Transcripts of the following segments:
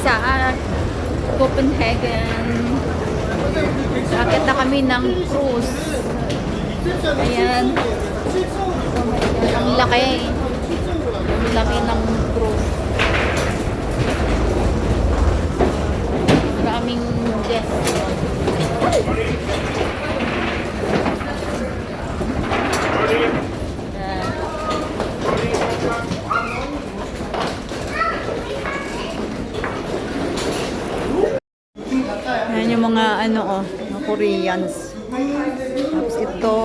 sa Copenhagen. Akit na kami ng cruise. Ayan. Ang laki. Ang laki ng cruise. Maraming guests. Ayan yung mga ano mga Koreans. Tapos ito.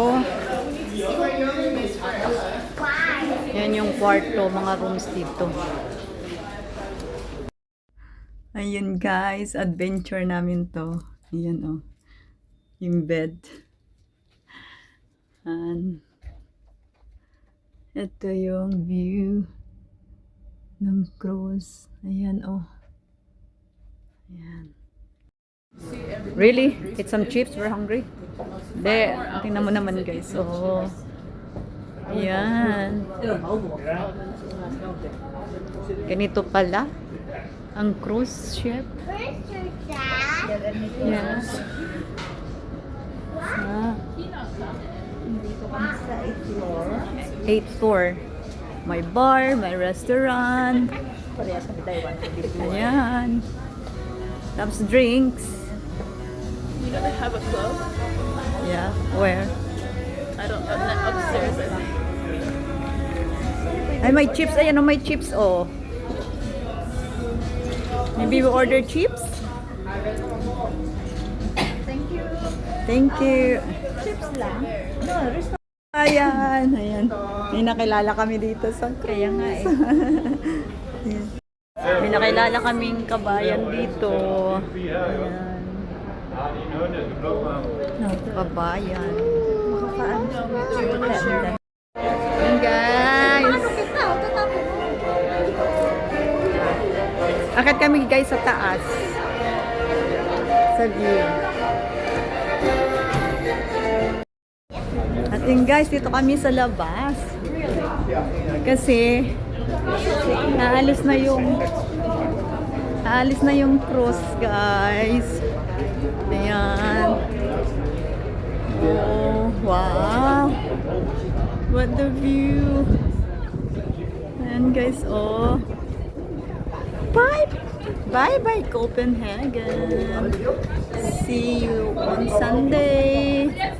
Yan yung kwarto, mga rooms dito. Ayun guys, adventure namin to. Ayan yung bed. And ito yung view ng cruise. Ayan Ayan. Really? Eat some chips? We're hungry. There. Tingnan mo naman guys. Ayan. Ganito pala ang cruise ship. Yes. Dito kami sa 8th floor. 8th floor. May bar, may restaurant. Parehas kami Taiwan. Ayan. Tapos drinks. You know they have a club? Yeah. Where? I don't know. Upstairs, I think. Ay, may chips. Ayan may chips Maybe we order chips? Thank you. Thank you. Chips lang? No, restaurant. Ayan. May nakilala kami dito sa Kaya nga eh. Ayan. May nakilala kaming kabayan dito. Ayan. Kabayan. Makapaan siya. Ayan guys. Akit kami guys sa taas. Sa view. At yun guys, dito kami sa labas. Kasi naalis na yung cruise guys. Ayan. Oh, wow. What the view. Ayan guys, Bye Copenhagen. See you on Sunday. Yeah.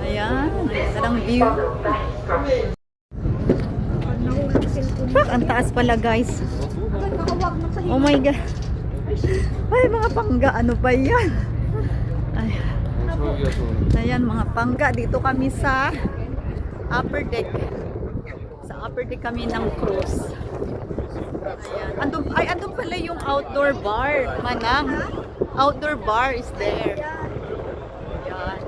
Ayan, sarang view. Fuck, ang taas pala guys. Oh my god. Ay, mga pangga, ano ba yan? Ay. Ayan, mga pangga. Dito kami sa upper deck. Sa upper deck kami ng cruise. Ayan. Andun pala yung outdoor bar. Manang. Outdoor bar is there. Ayan.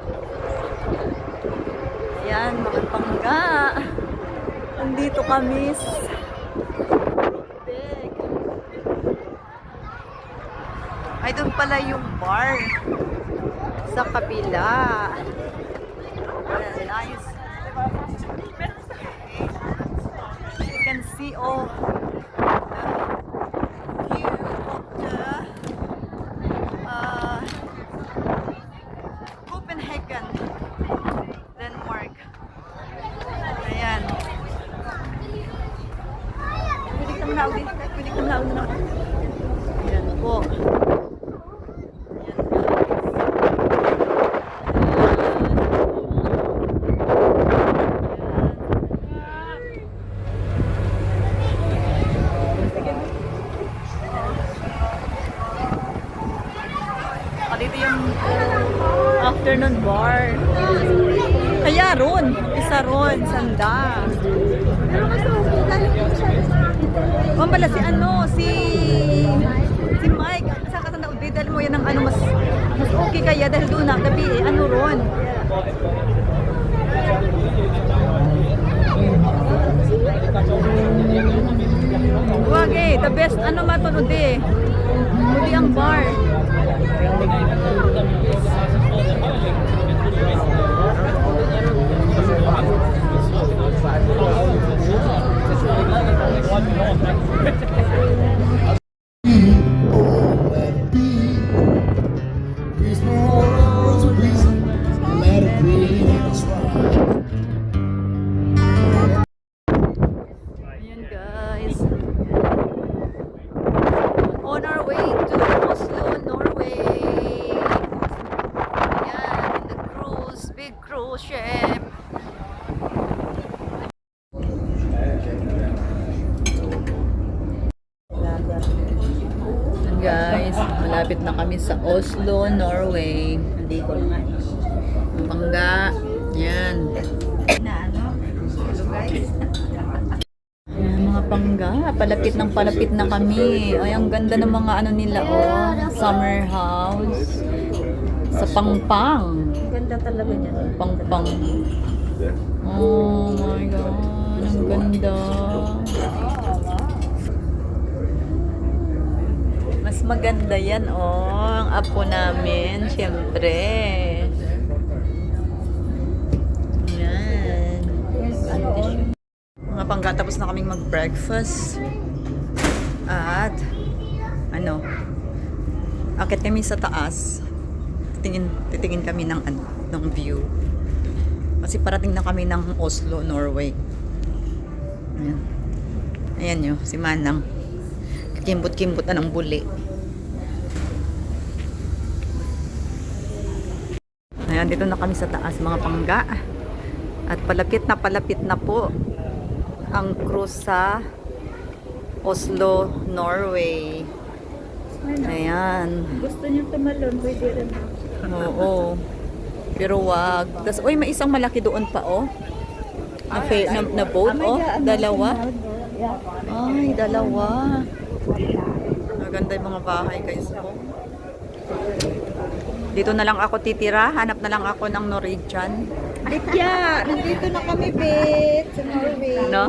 Ayan, mga pangga. Andito kami sa deck. Ay, doon pala yung bar sa kabila. Nice. You can see all the view of the Copenhagen, Denmark. Ayan. Pwede ka muna ulit. Ayan po. Dito yung afternoon bar. Kaya ron. Isa ron. Sanda. Pala si Mike. Saan ka tanda? Dahil mo yan ng mas okay kaya dahil doon na gabi ron. Wag the best matonood Mudi ang bar. Ayan guys. On our way to Oslo, Norway. Ayan, the cruise, big cruise ship. Ayan guys, malapit na kami sa Oslo, Norway. Hindi ko nga. Ang bangga. Ayan. Na ano? Hello guys. Ayan, mga pangga. Palapit na kami. Ay, ang ganda ng mga ano nila, oh. Summer house. Sa Pangpang. Ang ganda talaga niya. Pangpang. Oh my God. Ang ganda. Mas maganda yan, oh. Ang apo namin, syempre. Ayan. Mga pangga, tapos na kaming mag-breakfast. At, ano, akit kami sa taas. Titingin kami ng, ano, ng view. Kasi parating na kami ng Oslo, Norway. Ayan. Ayan nyo, si Manang. Kimbot-kimbot na ng buli. Ayan, dito na kami sa taas, mga pangga. At palapit na po ang cruise sa Oslo, Norway. Ayan. Gusto niyo tumalon, pwede rin. Oo. Pero wag. Tapos, uy, may isang malaki doon pa, oh. Na boat, oh. Dalawa. Ay, dalawa. Maganda yung mga bahay, guys, oh. Dito na lang ako titira. Hanap na lang ako ng Norwegian. Bitya, nandito na kami, Bet, sa Norway. No?